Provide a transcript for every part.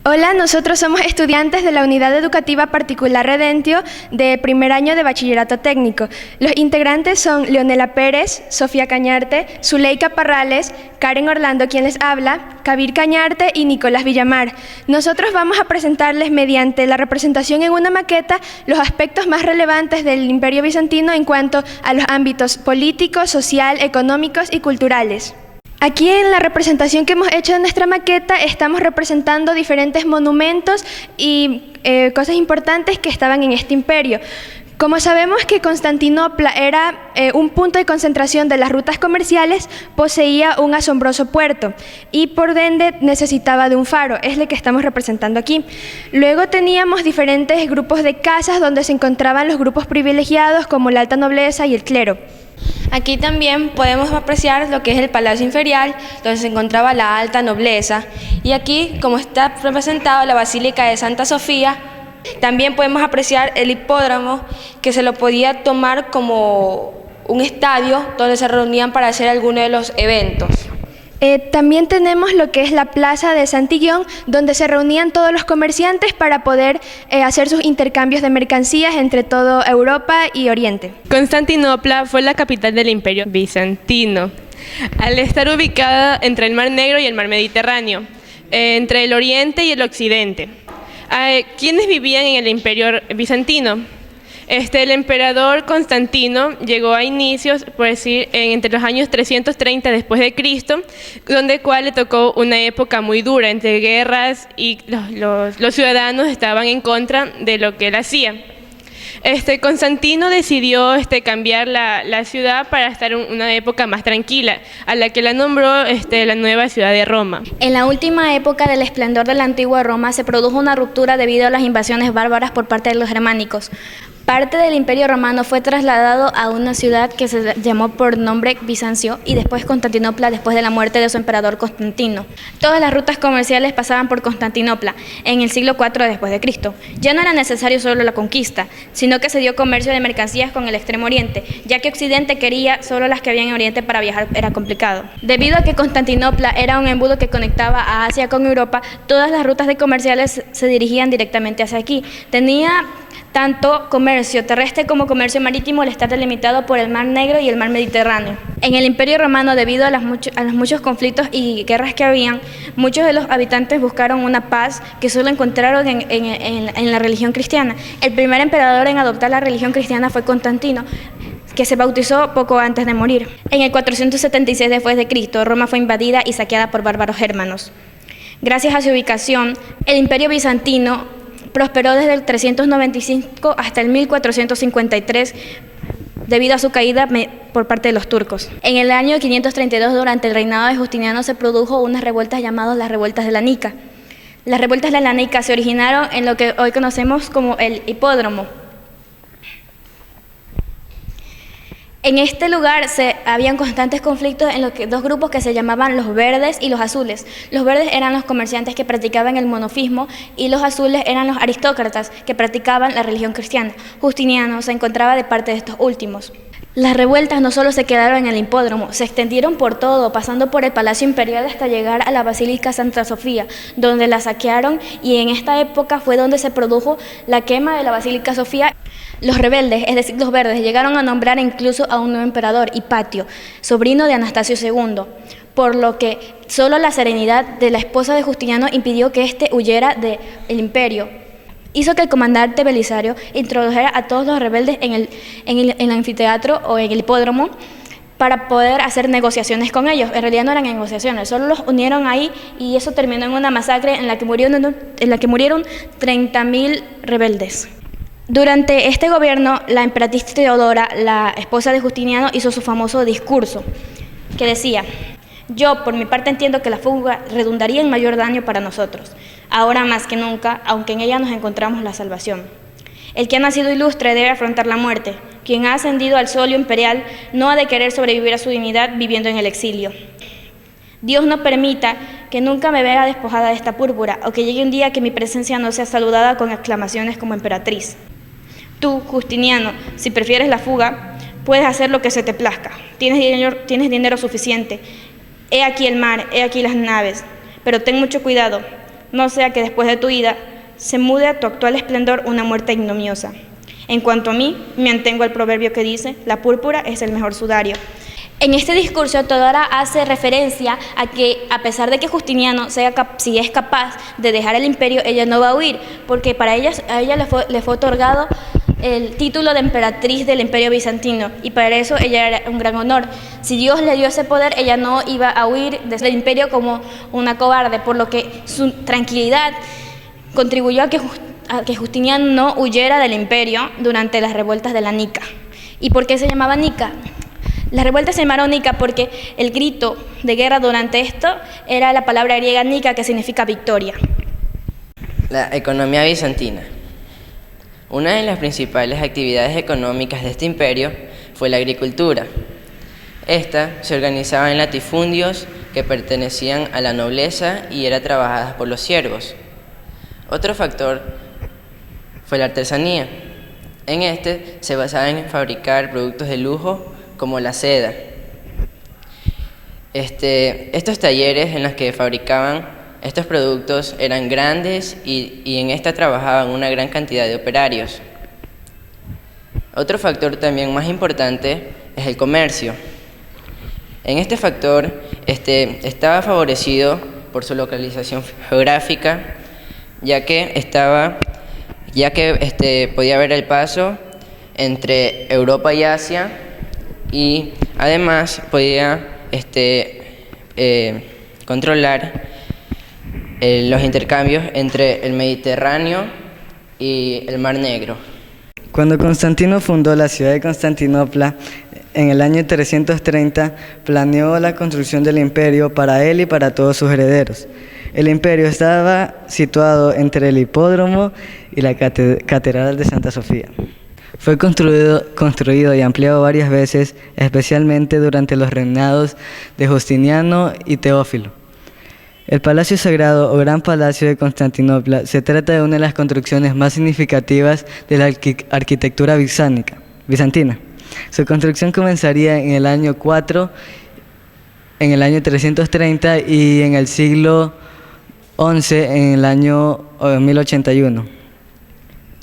Hola, nosotros somos estudiantes de la Unidad Educativa Particular Redentio de primer año de Bachillerato Técnico. Los integrantes son Leonela Pérez, Sofía Cañarte, Zuleika Parrales, Karen Orlando, quien les habla, Kabir Cañarte y Nicolás Villamar. Nosotros vamos a presentarles mediante la representación en una maqueta los aspectos más relevantes del Imperio Bizantino en cuanto a los ámbitos políticos, social, económicos y culturales. Aquí en la representación que hemos hecho de nuestra maqueta estamos representando diferentes monumentos y cosas importantes que estaban en este imperio. Como sabemos que Constantinopla era un punto de concentración de las rutas comerciales, poseía un asombroso puerto y por ende necesitaba de un faro, es lo que estamos representando aquí. Luego teníamos diferentes grupos de casas donde se encontraban los grupos privilegiados como la alta nobleza y el clero. Aquí también podemos apreciar lo que es el Palacio Imperial, donde se encontraba la alta nobleza. Y aquí, como está representado, la Basílica de Santa Sofía. También podemos apreciar el hipódromo, que se lo podía tomar como un estadio donde se reunían para hacer alguno de los eventos. También tenemos lo que es la Plaza de Santillón, donde se reunían todos los comerciantes para poder hacer sus intercambios de mercancías entre toda Europa y Oriente. Constantinopla fue la capital del Imperio Bizantino, al estar ubicada entre el Mar Negro y el Mar Mediterráneo, entre el Oriente y el Occidente. ¿Quiénes vivían en el Imperio Bizantino? El emperador Constantino llegó a inicios, por decir, entre los años 330 después de Cristo, donde cual le tocó una época muy dura entre guerras y los ciudadanos estaban en contra de lo que él hacía. Constantino decidió cambiar la ciudad para estar en una época más tranquila, a la que la nombró la nueva ciudad de Roma. En la última época del esplendor de la antigua Roma se produjo una ruptura debido a las invasiones bárbaras por parte de los germánicos. Parte del Imperio Romano fue trasladado a una ciudad que se llamó por nombre Bizancio y después Constantinopla después de la muerte de su emperador Constantino. Todas las rutas comerciales pasaban por Constantinopla en el siglo IV después de Cristo. Ya no era necesario solo la conquista, sino que se dio comercio de mercancías con el Extremo Oriente, ya que Occidente quería solo las que había en Oriente para viajar era complicado. Debido a que Constantinopla era un embudo que conectaba a Asia con Europa, todas las rutas de comerciales se dirigían directamente hacia aquí. Tenía tanto comercio terrestre como comercio marítimo al estar delimitado por el Mar Negro y el Mar Mediterráneo. En el Imperio Romano, debido a los muchos conflictos y guerras que habían, muchos de los habitantes buscaron una paz que solo encontraron en la religión cristiana. El primer emperador en adoptar la religión cristiana fue Constantino, que se bautizó poco antes de morir. En el 476 después de Cristo, Roma fue invadida y saqueada por bárbaros germanos. Gracias a su ubicación, el Imperio Bizantino prosperó desde el 395 hasta el 1453 debido a su caída por parte de los turcos. En el año 532, durante el reinado de Justiniano, se produjo unas revueltas llamadas las revueltas de la Nica. Las revueltas de la Nica se originaron en lo que hoy conocemos como el hipódromo. En este lugar habían constantes conflictos en los dos grupos que se llamaban los verdes y los azules. Los verdes eran los comerciantes que practicaban el monofismo y los azules eran los aristócratas que practicaban la religión cristiana. Justiniano se encontraba de parte de estos últimos. Las revueltas no solo se quedaron en el hipódromo, se extendieron por todo, pasando por el Palacio Imperial hasta llegar a la Basílica Santa Sofía, donde la saquearon, y en esta época fue donde se produjo la quema de la Basílica Sofía. Los rebeldes, es decir, los verdes, llegaron a nombrar incluso a un nuevo emperador, Hipatio, sobrino de Anastasio II, por lo que solo la serenidad de la esposa de Justiniano impidió que éste huyera del imperio. Hizo que el comandante Belisario introdujera a todos los rebeldes en el anfiteatro o en el hipódromo para poder hacer negociaciones con ellos. En realidad no eran negociaciones, solo los unieron ahí y eso terminó en una masacre en la que murieron 30.000 rebeldes. Durante este gobierno, la emperatriz Teodora, la esposa de Justiniano, hizo su famoso discurso que decía: yo, por mi parte, entiendo que la fuga redundaría en mayor daño para nosotros, ahora más que nunca, aunque en ella nos encontramos la salvación. El que ha nacido ilustre debe afrontar la muerte. Quien ha ascendido al solio imperial no ha de querer sobrevivir a su dignidad viviendo en el exilio. Dios no permita que nunca me vea despojada de esta púrpura, o que llegue un día que mi presencia no sea saludada con exclamaciones como emperatriz. Tú, Justiniano, si prefieres la fuga, puedes hacer lo que se te plazca. Tienes dinero suficiente. He aquí el mar, he aquí las naves, pero ten mucho cuidado. no sea que después de tu ida se mude a tu actual esplendor una muerte ignominiosa. En cuanto a mí, me atengo al proverbio que dice, la púrpura es el mejor sudario. En este discurso, Teodora hace referencia a que, a pesar de que Justiniano si es capaz de dejar el imperio, ella no va a huir, porque a ella le fue otorgado el título de emperatriz del imperio bizantino, y para eso ella era un gran honor. Si Dios le dio ese poder, ella no iba a huir del imperio como una cobarde, por lo que su tranquilidad contribuyó a que Justiniano no huyera del imperio durante las revueltas de la Nica. ¿Y por qué se llamaba Nica? Las revueltas se llamaron Nica porque el grito de guerra durante esto era la palabra griega Nica, que significa victoria. La economía bizantina. Una de las principales actividades económicas de este imperio fue la agricultura. Esta se organizaba en latifundios que pertenecían a la nobleza y era trabajada por los siervos. Otro factor fue la artesanía. En este se basaba en fabricar productos de lujo como la seda. Estos talleres en los que fabricaban estos productos eran grandes y en esta trabajaban una gran cantidad de operarios. Otro factor también más importante es el comercio. En este factor estaba favorecido por su localización geográfica, ya que podía haber el paso entre Europa y Asia, y además podía controlar los intercambios entre el Mediterráneo y el Mar Negro. Cuando Constantino fundó la ciudad de Constantinopla, en el año 330, planeó la construcción del imperio para él y para todos sus herederos. El imperio estaba situado entre el hipódromo y la catedral de Santa Sofía. Fue construido y ampliado varias veces, especialmente durante los reinados de Justiniano y Teófilo. El Palacio Sagrado o Gran Palacio de Constantinopla se trata de una de las construcciones más significativas de la arquitectura bizantina. Su construcción comenzaría en el año 4, en el año 330 y en el siglo XI, en el año 1081.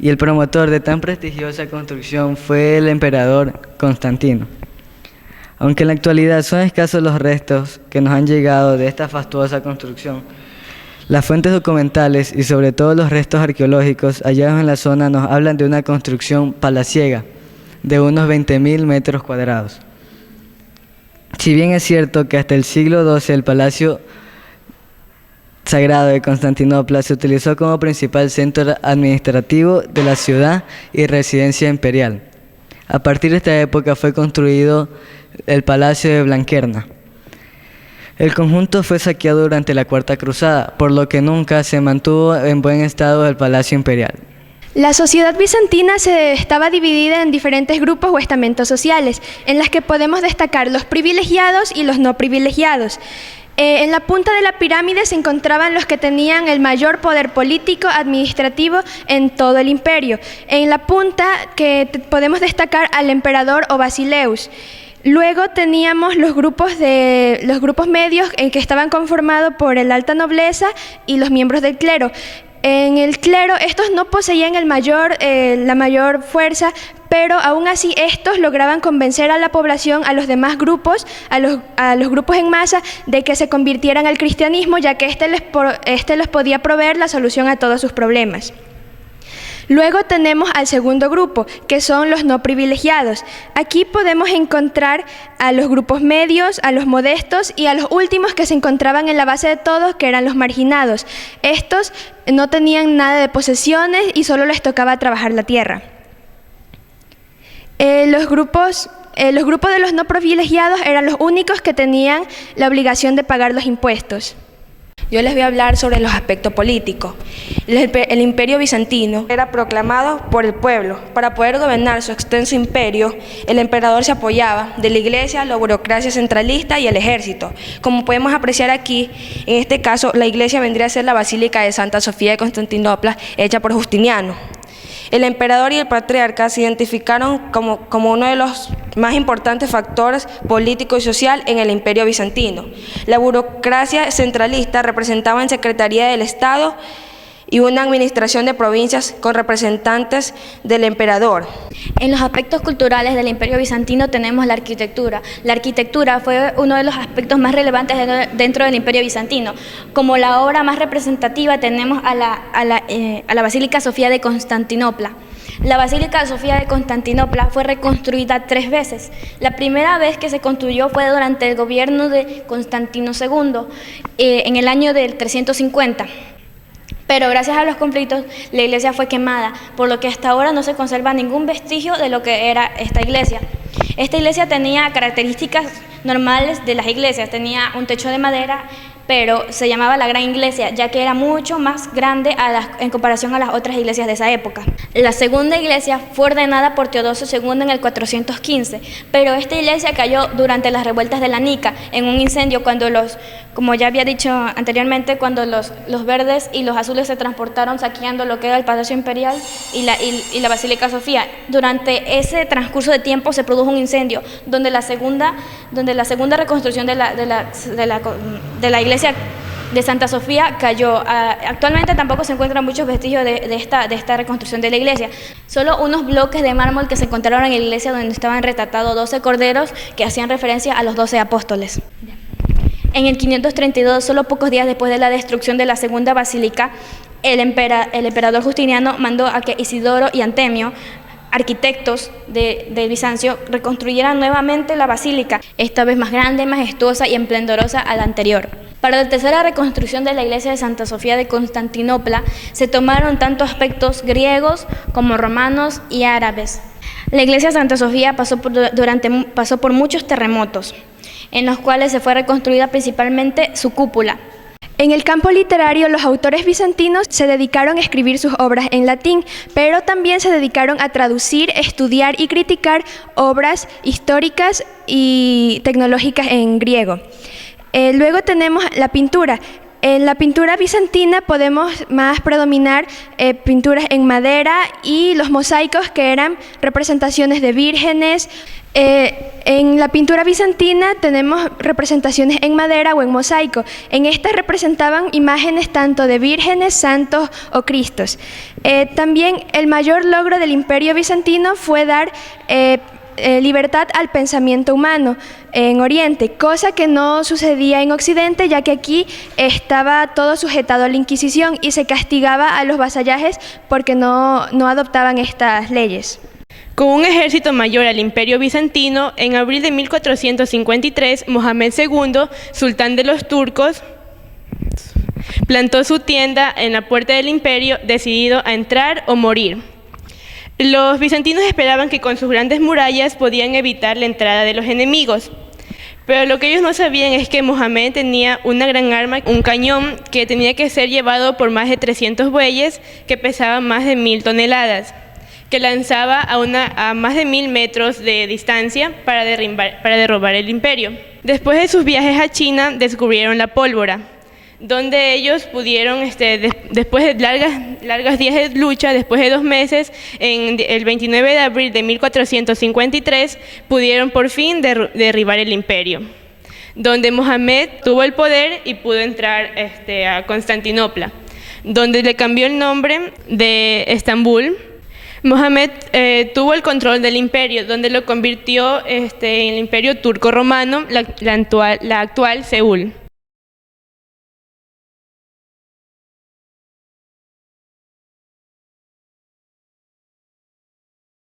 Y el promotor de tan prestigiosa construcción fue el emperador Constantino. Aunque en la actualidad son escasos los restos que nos han llegado de esta fastuosa construcción, las fuentes documentales y sobre todo los restos arqueológicos hallados en la zona nos hablan de una construcción palaciega de unos 20.000 metros cuadrados. Si bien es cierto que hasta el siglo XII el Palacio Sagrado de Constantinopla se utilizó como principal centro administrativo de la ciudad y residencia imperial. A partir de esta época fue construido el Palacio de Blanquerna. El conjunto fue saqueado durante la Cuarta Cruzada, por lo que nunca se mantuvo en buen estado el Palacio Imperial. La sociedad bizantina estaba dividida en diferentes grupos o estamentos sociales, en las que podemos destacar los privilegiados y los no privilegiados. En la punta de la pirámide se encontraban los que tenían el mayor poder político, administrativo en todo el imperio. En la punta podemos destacar al emperador o Basileus. Luego teníamos los grupos medios que estaban conformados por la alta nobleza y los miembros del clero. En el clero, estos no poseían la mayor fuerza, pero aún así estos lograban convencer a la población, a los demás grupos, a los grupos en masa, de que se convirtieran al cristianismo, ya que este les podía proveer la solución a todos sus problemas. Luego tenemos al segundo grupo, que son los no privilegiados. Aquí podemos encontrar a los grupos medios, a los modestos y a los últimos que se encontraban en la base de todos, que eran los marginados. Estos no tenían nada de posesiones y solo les tocaba trabajar la tierra. Los grupos de los no privilegiados eran los únicos que tenían la obligación de pagar los impuestos. Yo les voy a hablar sobre los aspectos políticos. El imperio bizantino era proclamado por el pueblo. Para poder gobernar su extenso imperio, el emperador se apoyaba de la iglesia, la burocracia centralista y el ejército. Como podemos apreciar aquí, en este caso, la iglesia vendría a ser la Basílica de Santa Sofía de Constantinopla, hecha por Justiniano. El emperador y el patriarca se identificaron como uno de los más importantes factores político y social en el Imperio bizantino. La burocracia centralista representaba en Secretaría del Estado y una administración de provincias con representantes del emperador. En los aspectos culturales del Imperio Bizantino tenemos la arquitectura. La arquitectura fue uno de los aspectos más relevantes dentro del Imperio Bizantino. Como la obra más representativa tenemos a la Basílica Sofía de Constantinopla. La Basílica Sofía de Constantinopla fue reconstruida 3 veces. La primera vez que se construyó fue durante el gobierno de Constantino II, en el año del 350. Pero gracias a los conflictos, la iglesia fue quemada, por lo que hasta ahora no se conserva ningún vestigio de lo que era esta iglesia. Esta iglesia tenía características normales de las iglesias, tenía un techo de madera, pero se llamaba la Gran Iglesia, ya que era mucho más grande en comparación a las otras iglesias de esa época. La segunda iglesia fue ordenada por Teodosio II en el 415, pero esta iglesia cayó durante las revueltas de la Nica, en un incendio cuando como ya había dicho anteriormente, cuando los verdes y los azules se transportaron saqueando lo que era el Palacio Imperial y la Basílica Sofía. Durante ese transcurso de tiempo se produjo un incendio, donde la segunda reconstrucción de la iglesia de Santa Sofía cayó. Actualmente tampoco se encuentran muchos vestigios de esta reconstrucción de la iglesia. Solo unos bloques de mármol que se encontraron en la iglesia donde estaban retratados 12 corderos que hacían referencia a los 12 apóstoles. En el 532, solo pocos días después de la destrucción de la segunda basílica, el emperador Justiniano mandó a que Isidoro y Antemio, arquitectos de Bizancio, reconstruyeran nuevamente la basílica, esta vez más grande, majestuosa y esplendorosa a la anterior. Para la tercera reconstrucción de la iglesia de Santa Sofía de Constantinopla se tomaron tanto aspectos griegos como romanos y árabes. La iglesia de Santa Sofía pasó por muchos terremotos, en los cuales se fue reconstruida principalmente su cúpula. En el campo literario, los autores bizantinos se dedicaron a escribir sus obras en latín, pero también se dedicaron a traducir, estudiar y criticar obras históricas y tecnológicas en griego. Luego tenemos la pintura. En la pintura bizantina podemos más predominar pinturas en madera y los mosaicos, que eran representaciones de vírgenes. En la pintura bizantina tenemos representaciones en madera o en mosaico. En estas representaban imágenes tanto de vírgenes, santos o cristos. También el mayor logro del Imperio bizantino fue dar libertad al pensamiento humano en Oriente, cosa que no sucedía en Occidente, ya que aquí estaba todo sujetado a la Inquisición y se castigaba a los vasallajes porque no adoptaban estas leyes. Con un ejército mayor al Imperio bizantino, en abril de 1453, Mohamed II, sultán de los turcos, plantó su tienda en la puerta del imperio, decidido a entrar o morir. Los bizantinos esperaban que con sus grandes murallas podían evitar la entrada de los enemigos, pero lo que ellos no sabían es que Mohamed tenía una gran arma, un cañón que tenía que ser llevado por más de 300 bueyes que pesaban más de 1000 toneladas, que lanzaba a más de 1000 metros de distancia para derribar el imperio. Después de sus viajes a China, descubrieron la pólvora, donde ellos pudieron, después de largas días de lucha, después de 2 meses, el 29 de abril de 1453, pudieron por fin derribar el imperio, donde Mohamed tuvo el poder y pudo entrar a Constantinopla, donde le cambió el nombre de Estambul. Mohamed tuvo el control del imperio, donde lo convirtió en el imperio turco-romano, la actual Seúl.